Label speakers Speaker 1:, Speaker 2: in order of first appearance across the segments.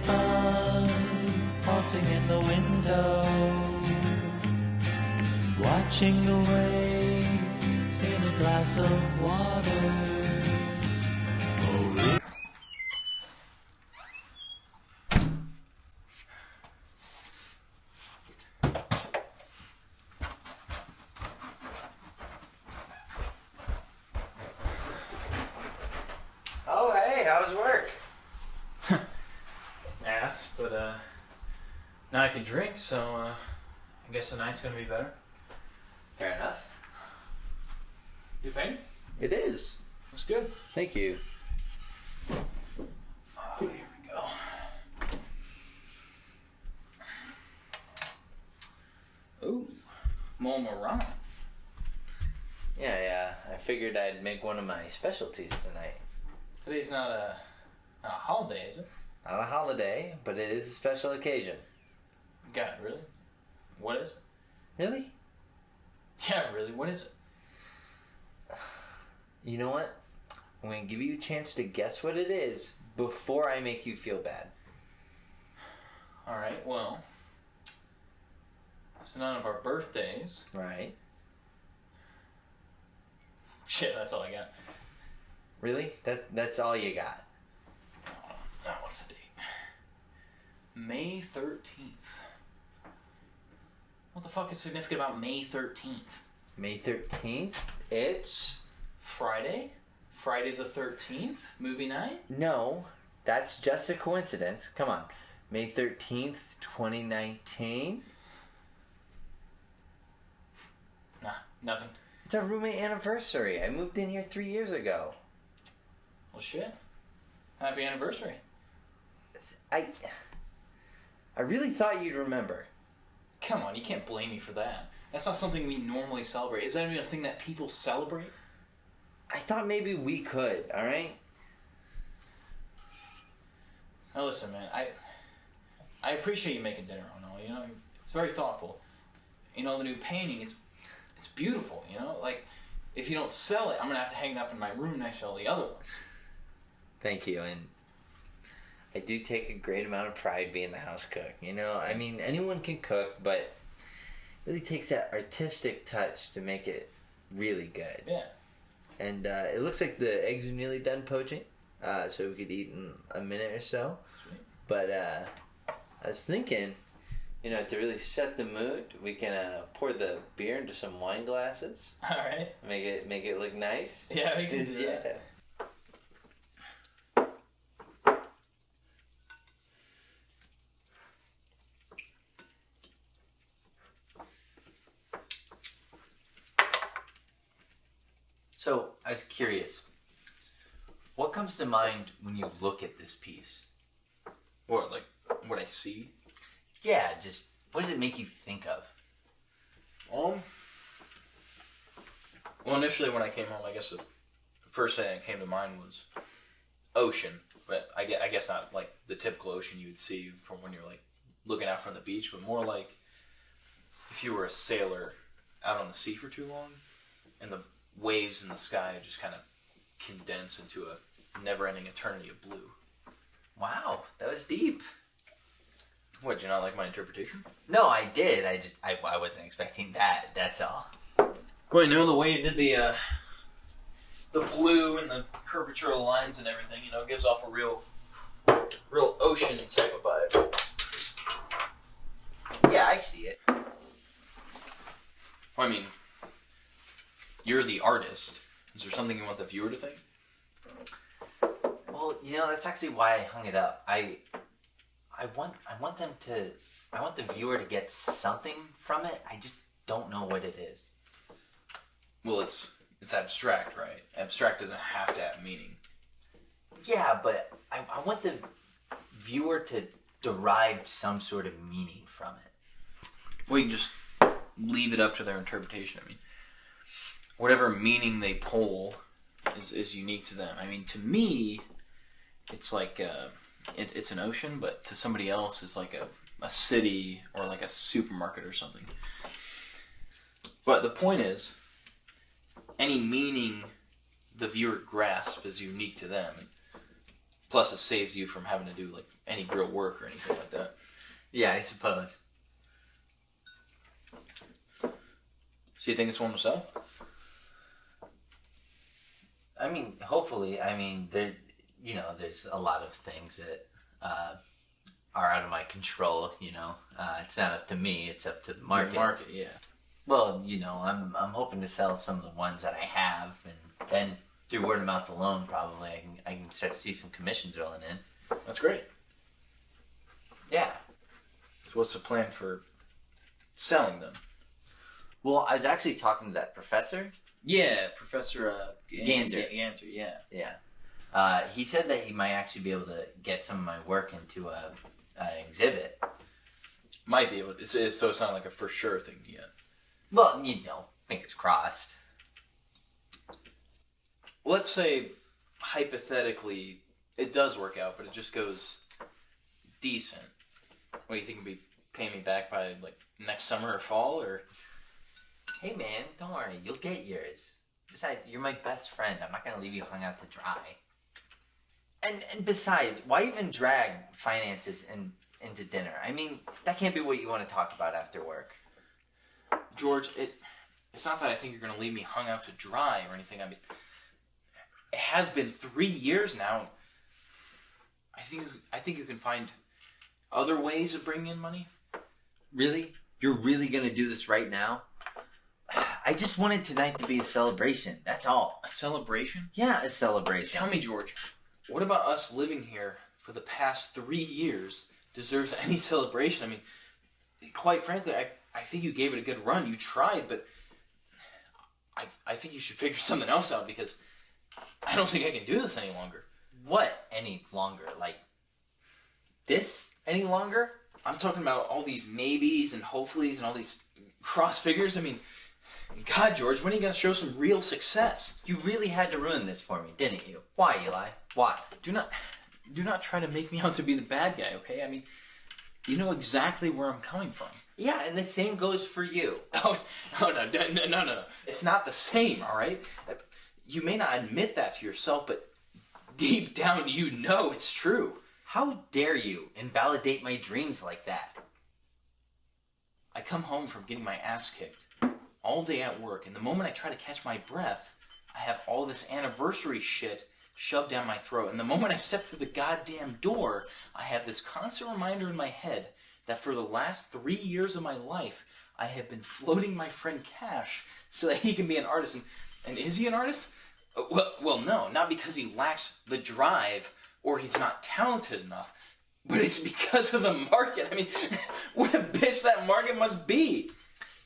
Speaker 1: fun, halting in the window, watching the waves in a glass of water.
Speaker 2: Oh, hey, how's work?
Speaker 3: Ass, but now I can drink, so I guess the night's gonna be better.
Speaker 2: Fair enough.
Speaker 3: You paid?
Speaker 2: It is.
Speaker 3: That's good.
Speaker 2: Thank you.
Speaker 3: Oh, here we go. Ooh, Mulmarana.
Speaker 2: Yeah, I figured I'd make one of my specialties tonight.
Speaker 3: Today's not a holiday, is it?
Speaker 2: Not a holiday, but it is a special occasion.
Speaker 3: God, really? What is it?
Speaker 2: Really?
Speaker 3: Yeah, really, what is it?
Speaker 2: You know what? I'm going to give you a chance to guess what it is before I make you feel bad.
Speaker 3: Alright, well, it's none of our birthdays.
Speaker 2: Right.
Speaker 3: Shit, that's all I got.
Speaker 2: Really? That's all you got?
Speaker 3: Oh, what's the date? May 13th. What the fuck is significant about May 13th?
Speaker 2: May 13th? It's...
Speaker 3: Friday? Friday the 13th? Movie night?
Speaker 2: No, that's just a coincidence. Come on. May 13th, 2019?
Speaker 3: Nah, nothing.
Speaker 2: It's our roommate anniversary. I moved in here 3 years ago.
Speaker 3: Well, shit. Happy anniversary.
Speaker 2: I really thought you'd remember.
Speaker 3: Come on, you can't blame me for that. That's not something we normally celebrate. Is that even a thing that people celebrate?
Speaker 2: I thought maybe we could, alright?
Speaker 3: Now listen, man, I appreciate you making dinner and all, you know? It's very thoughtful. You know, the new painting, it's beautiful, you know? Like, if you don't sell it, I'm gonna have to hang it up in my room next to all the other ones.
Speaker 2: Thank you, and I do take a great amount of pride being the house cook, you know? I mean, anyone can cook, but it really takes that artistic touch to make it really good.
Speaker 3: Yeah.
Speaker 2: And it looks like the eggs are nearly done poaching, so we could eat in a minute or so.
Speaker 3: Sweet.
Speaker 2: But I was thinking, you know, to really set the mood, we can pour the beer into some wine glasses.
Speaker 3: All right.
Speaker 2: Make it look nice.
Speaker 3: Yeah, we can do that.
Speaker 2: Yeah. So, I was curious. What comes to mind when you look at this piece?
Speaker 3: What, like, what I see?
Speaker 2: Yeah, just, what does it make you think of?
Speaker 3: Well, initially when I came home, I guess the first thing that came to mind was ocean. But I guess not like the typical ocean you would see from when you're like looking out from the beach, but more like if you were a sailor out on the sea for too long and the waves in the sky just kind of condense into a never-ending eternity of blue.
Speaker 2: Wow, that was deep.
Speaker 3: What, did you not like my interpretation?
Speaker 2: No, I did. I wasn't expecting that. That's all.
Speaker 3: Well, you know, the way you did the blue and the curvature of the lines and everything, you know, gives off a real ocean type of vibe.
Speaker 2: Yeah, I see it.
Speaker 3: Well, I mean, you're the artist. Is there something you want the viewer to think?
Speaker 2: Well, you know, that's actually why I hung it up. I want the viewer to get something from it. I just don't know what it is.
Speaker 3: Well, it's abstract, right? Abstract doesn't have to have meaning.
Speaker 2: Yeah, but I want the viewer to derive some sort of meaning from it.
Speaker 3: Well, you can just leave it up to their interpretation. I mean, whatever meaning they pull is unique to them. I mean, to me, it's like it's an ocean, but to somebody else, it's like a city or like a supermarket or something. But the point is, any meaning the viewer grasps is unique to them. Plus, it saves you from having to do like any real work or anything like that.
Speaker 2: Yeah, I suppose.
Speaker 3: So you think this one will sell?
Speaker 2: I mean, hopefully. I mean, there's a lot of things that are out of my control. It's not up to me; it's up to the market.
Speaker 3: The market, yeah.
Speaker 2: Well, I'm hoping to sell some of the ones that I have, and then through word of mouth alone, probably I can start to see some commissions rolling in.
Speaker 3: That's great.
Speaker 2: Yeah.
Speaker 3: So what's the plan for selling them?
Speaker 2: Well, I was actually talking to that professor.
Speaker 3: Yeah, Professor
Speaker 2: Ganser.
Speaker 3: Ganser, yeah.
Speaker 2: Yeah. He said that he might actually be able to get some of my work into an exhibit.
Speaker 3: Might be able to. So it's not like a for sure thing yet.
Speaker 2: Well, fingers crossed.
Speaker 3: Let's say, hypothetically, it does work out, but it just goes decent. What do you think you'll be paying me back by, like, next summer or fall, or?
Speaker 2: Hey, man, don't worry. You'll get yours. Besides, you're my best friend. I'm not going to leave you hung out to dry. And besides, why even drag finances into dinner? I mean, that can't be what you want to talk about after work.
Speaker 3: George, it's not that I think you're going to leave me hung out to dry or anything. I mean, it has been 3 years now. I think you can find other ways of bringing in money.
Speaker 2: Really? You're really going to do this right now? I just wanted tonight to be a celebration. That's all.
Speaker 3: A celebration?
Speaker 2: Yeah, a celebration.
Speaker 3: Tell me, George, what about us living here for the past 3 years deserves any celebration? I mean, quite frankly, I think you gave it a good run. You tried, but I think you should figure something else out because I don't think I can do this any longer.
Speaker 2: What any longer? Like, this any longer?
Speaker 3: I'm talking about all these maybes and hopefullys and all these cross figures. I mean, God, George, when are you going to show some real success?
Speaker 2: You really had to ruin this for me, didn't you? Why, Eli? Why?
Speaker 3: Do not try to make me out to be the bad guy, okay? I mean, you know exactly where I'm coming from.
Speaker 2: Yeah, and the same goes for you.
Speaker 3: Oh, no. It's not the same, all right? You may not admit that to yourself, but deep down you know it's true.
Speaker 2: How dare you invalidate my dreams like that?
Speaker 3: I come home from getting my ass kicked all day at work, and the moment I try to catch my breath, I have all this anniversary shit shoved down my throat. And the moment I step through the goddamn door, I have this constant reminder in my head that for the last 3 years of my life, I have been floating my friend Cash so that he can be an artist. And is he an artist? Well, no, not because he lacks the drive or he's not talented enough, but it's because of the market. I mean, what a bitch that market must be.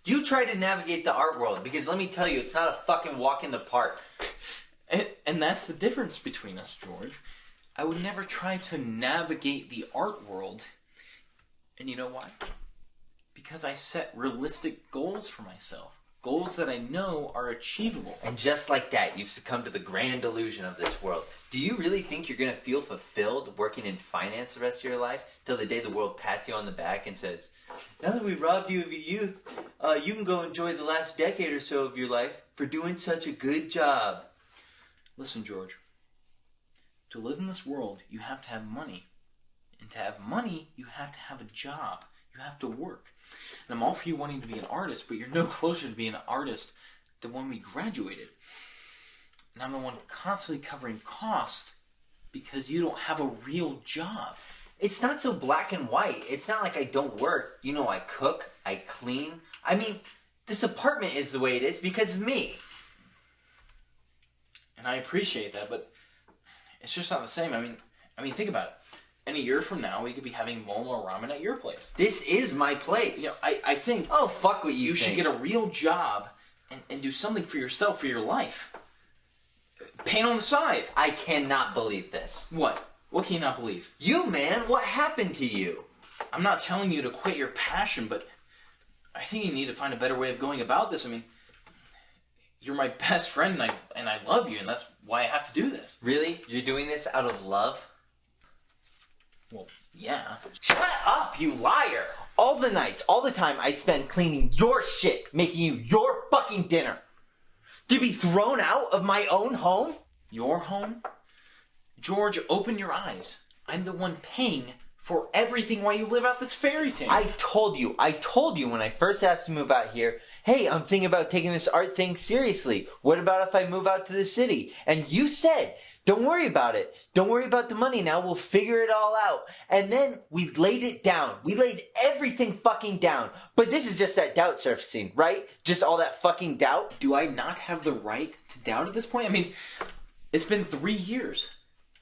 Speaker 2: You try to navigate the art world, because let me tell you, it's not a fucking walk in the park.
Speaker 3: And that's the difference between us, George. I would never try to navigate the art world. And you know why? Because I set realistic goals for myself. Goals that I know are achievable.
Speaker 2: And just like that, you've succumbed to the grand illusion of this world. Do you really think you're going to feel fulfilled working in finance the rest of your life till the day the world pats you on the back and says, now that we robbed you of your youth, you can go enjoy the last decade or so of your life for doing such a good job?
Speaker 3: Listen, George. To live in this world, you have to have money. And to have money, you have to have a job. You have to work. And I'm all for you wanting to be an artist, but you're no closer to being an artist than when we graduated. And I'm the one constantly covering costs because you don't have a real job.
Speaker 2: It's not so black and white. It's not like I don't work. I cook, I clean. I mean, this apartment is the way it is because of me.
Speaker 3: And I appreciate that, but it's just not the same. I mean, think about it. In a year from now, we could be having Momo ramen at your place.
Speaker 2: This is my place.
Speaker 3: I think...
Speaker 2: Oh, fuck what
Speaker 3: you should get a real job and do something for yourself, for your life. Paint on the side.
Speaker 2: I cannot believe this.
Speaker 3: What? What can you not believe?
Speaker 2: You, man. What happened to you?
Speaker 3: I'm not telling you to quit your passion, but I think you need to find a better way of going about this. I mean, you're my best friend, and I love you, and that's why I have to do this.
Speaker 2: Really? You're doing this out of love?
Speaker 3: Well, yeah.
Speaker 2: Shut up, you liar! All the nights, all the time I spend cleaning your shit, making you your fucking dinner. To be thrown out of my own home?
Speaker 3: Your home? George, open your eyes. I'm the one paying for everything while you live out this fairy tale.
Speaker 2: I told you when I first asked to move out here, hey, I'm thinking about taking this art thing seriously. What about if I move out to the city? And you said, don't worry about it. Don't worry about the money now. We'll figure it all out. And then we laid it down. We laid everything fucking down. But this is just that doubt surfacing, right? Just all that fucking doubt.
Speaker 3: Do I not have the right to doubt at this point? I mean, it's been 3 years.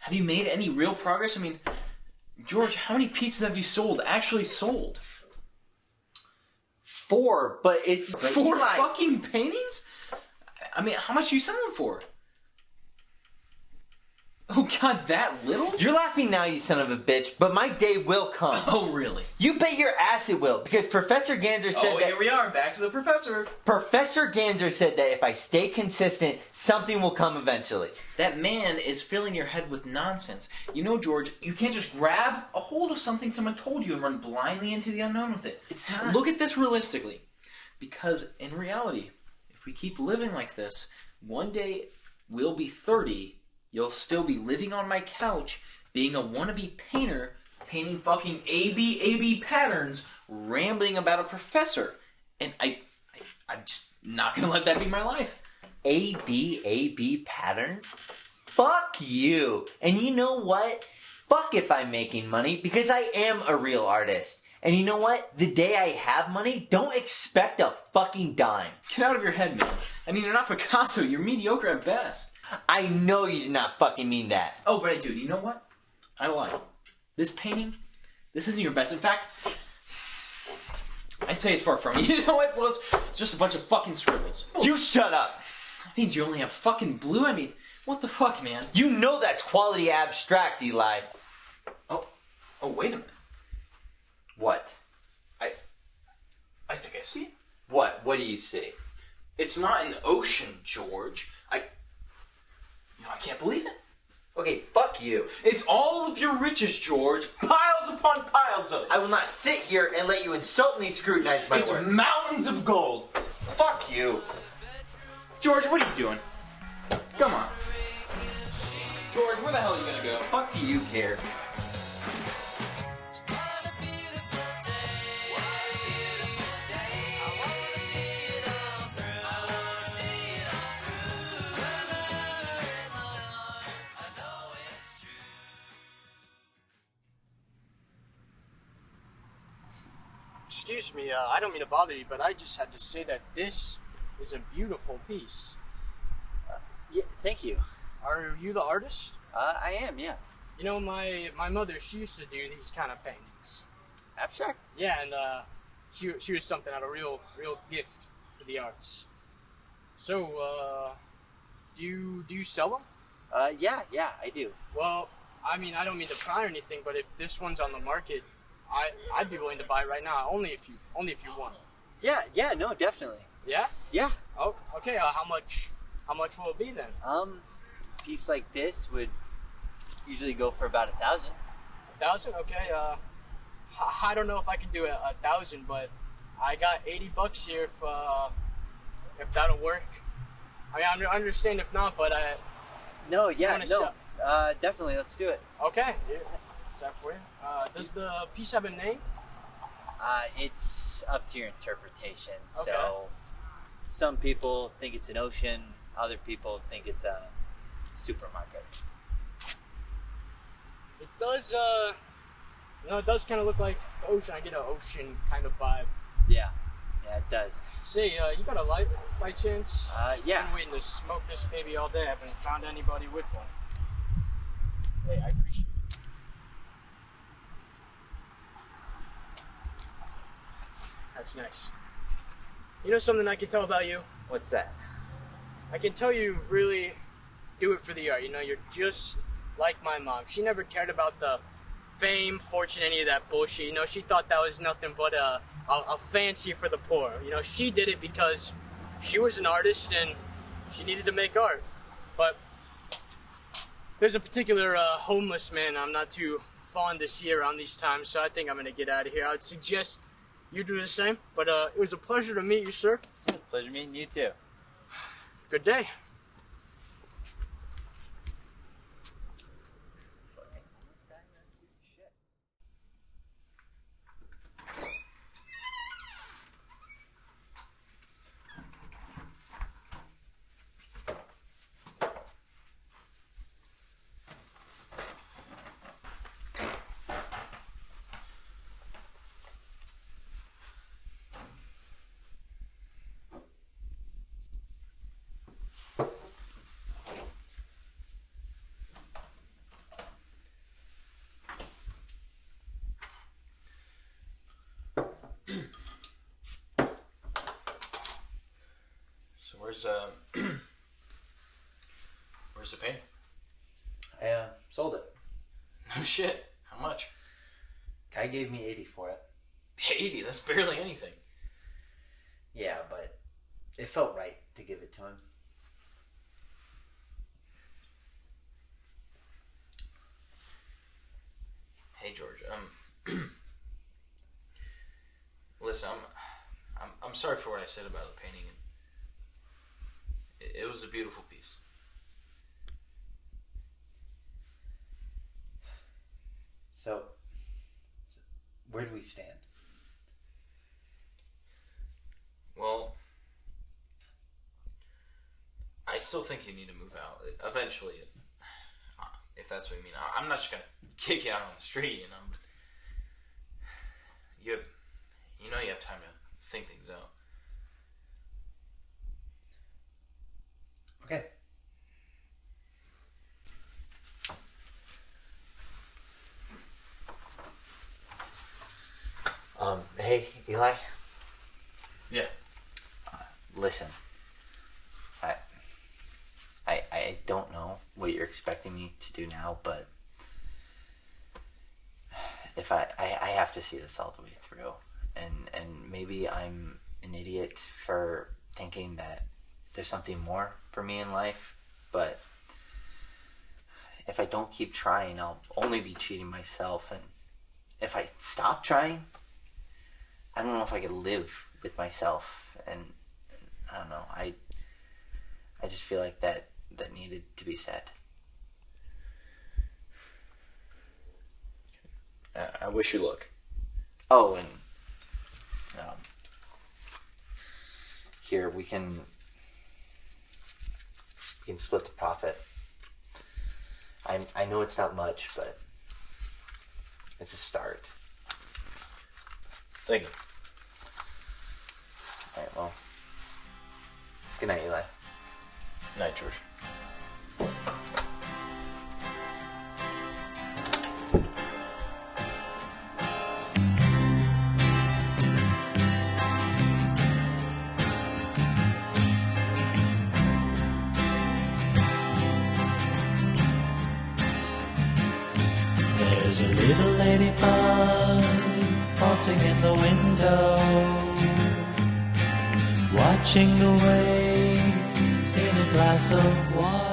Speaker 3: Have you made any real progress? I mean, George, how many pieces have you actually sold?
Speaker 2: 4, but it's...
Speaker 3: 4 fucking paintings? I mean, how much do you sell them for? Oh god, that little?
Speaker 2: You're laughing now, you son of a bitch, but my day will come.
Speaker 3: Oh, really?
Speaker 2: You bet your ass it will, because Professor Ganser said that...
Speaker 3: here we are, back to the professor.
Speaker 2: Professor Ganser said that if I stay consistent, something will come eventually.
Speaker 3: That man is filling your head with nonsense. You know, George, you can't just grab a hold of something someone told you and run blindly into the unknown with it.
Speaker 2: It's not.
Speaker 3: Look at this realistically. Because in reality, if we keep living like this, one day we'll be 30... You'll still be living on my couch, being a wannabe painter, painting fucking AB patterns, rambling about a professor. And I'm just not gonna let that be my life.
Speaker 2: AB patterns? Fuck you. And you know what? Fuck if I'm making money, because I am a real artist. And you know what? The day I have money, don't expect a fucking dime.
Speaker 3: Get out of your head, man. I mean, you're not Picasso. You're mediocre at best.
Speaker 2: I know you did not fucking mean that.
Speaker 3: Oh, but I do. You know what? I lied. This painting, this isn't your best. In fact, I'd say it's far from it. You know what? Well, it's just a bunch of fucking scribbles.
Speaker 2: You shut up.
Speaker 3: That means you only have fucking blue. I mean, what the fuck, man?
Speaker 2: You know that's quality abstract, Eli.
Speaker 3: Oh, wait a minute.
Speaker 2: What?
Speaker 3: I think I see it.
Speaker 2: What? What do you see?
Speaker 3: It's not an ocean, George. I can't believe it.
Speaker 2: Okay, fuck you.
Speaker 3: It's all of your riches, George. Piles upon piles of it.
Speaker 2: I will not sit here and let you insultingly scrutinize my work.
Speaker 3: It's mountains of gold.
Speaker 2: Fuck you.
Speaker 3: George, what are you doing? Come on. George, where the hell are you gonna go?
Speaker 2: Fuck do you care?
Speaker 4: Excuse me, I don't mean to bother you, but I just had to say that this is a beautiful piece.
Speaker 2: Yeah, thank you.
Speaker 4: Are you the artist?
Speaker 2: I am, yeah.
Speaker 4: You know, my mother, she used to do these kind of paintings.
Speaker 2: Abstract?
Speaker 4: Yeah, and she was something out of real gift for the arts. So, do you sell them?
Speaker 2: Yeah, I do.
Speaker 4: Well, I mean, I don't mean to pry or anything, but if this one's on the market, I'd be willing to buy it right now, only if you want.
Speaker 2: Yeah, no, definitely.
Speaker 4: Yeah?
Speaker 2: Yeah.
Speaker 4: Oh, okay. How much will it be then?
Speaker 2: A piece like this would usually go for about 1,000.
Speaker 4: 1,000? Okay. I don't know if I can do 1,000, but I got $80 here if that'll work. I mean, I understand if not, but
Speaker 2: No, yeah, no. Definitely, let's do it.
Speaker 4: Okay. Yeah. Is that for you? Does the piece have a name?
Speaker 2: It's up to your interpretation.
Speaker 4: Okay.
Speaker 2: So, some people think it's an ocean. Other people think it's a supermarket.
Speaker 4: It does. It does kind of look like the ocean. I get an ocean kind of vibe.
Speaker 2: Yeah, it does.
Speaker 4: Say, you got a light by chance?
Speaker 2: Yeah.
Speaker 4: I've been waiting to smoke this baby all day. I haven't found anybody with one. Hey, I appreciate it. That's nice. You know something I can tell about you?
Speaker 2: What's that?
Speaker 4: I can tell you really do it for the art. You know, you're just like my mom. She never cared about the fame, fortune, any of that bullshit. You know, she thought that was nothing but a fancy for the poor. You know, she did it because she was an artist and she needed to make art. But there's a particular homeless man I'm not too fond to see around these times, so I think I'm going to get out of here. I would suggest you do the same, but it was a pleasure to meet you, sir.
Speaker 2: Pleasure meeting you too.
Speaker 4: Good day.
Speaker 3: Where's where's the painting?
Speaker 2: I sold it.
Speaker 3: No shit. How much?
Speaker 2: Guy gave me $80 for it.
Speaker 3: 80. That's barely anything.
Speaker 2: Yeah, but it felt right to give it to him.
Speaker 3: Hey George, listen, I'm sorry for what I said about the painting. It was a beautiful piece.
Speaker 2: So where do we stand?
Speaker 3: Well, I still think you need to move out eventually, if that's what you mean. I'm not just gonna kick you out on the street, you know. But you have time to think things out.
Speaker 2: Okay. Hey, Eli.
Speaker 3: Yeah.
Speaker 2: Listen. I don't know what you're expecting me to do now, but if I have to see this all the way through, and maybe I'm an idiot for thinking that there's something more for me in life, but if I don't keep trying, I'll only be cheating myself, and if I stop trying, I don't know if I could live with myself, and I don't know, I just feel like that needed to be said.
Speaker 3: I wish you luck.
Speaker 2: Oh, and here we can split the profit. I know it's not much, but it's a start.
Speaker 3: Thank you.
Speaker 2: All right, well, good night, Eli.
Speaker 3: Night, George.
Speaker 1: There's a little ladybug waltzing in the window, watching the waves in a glass of water.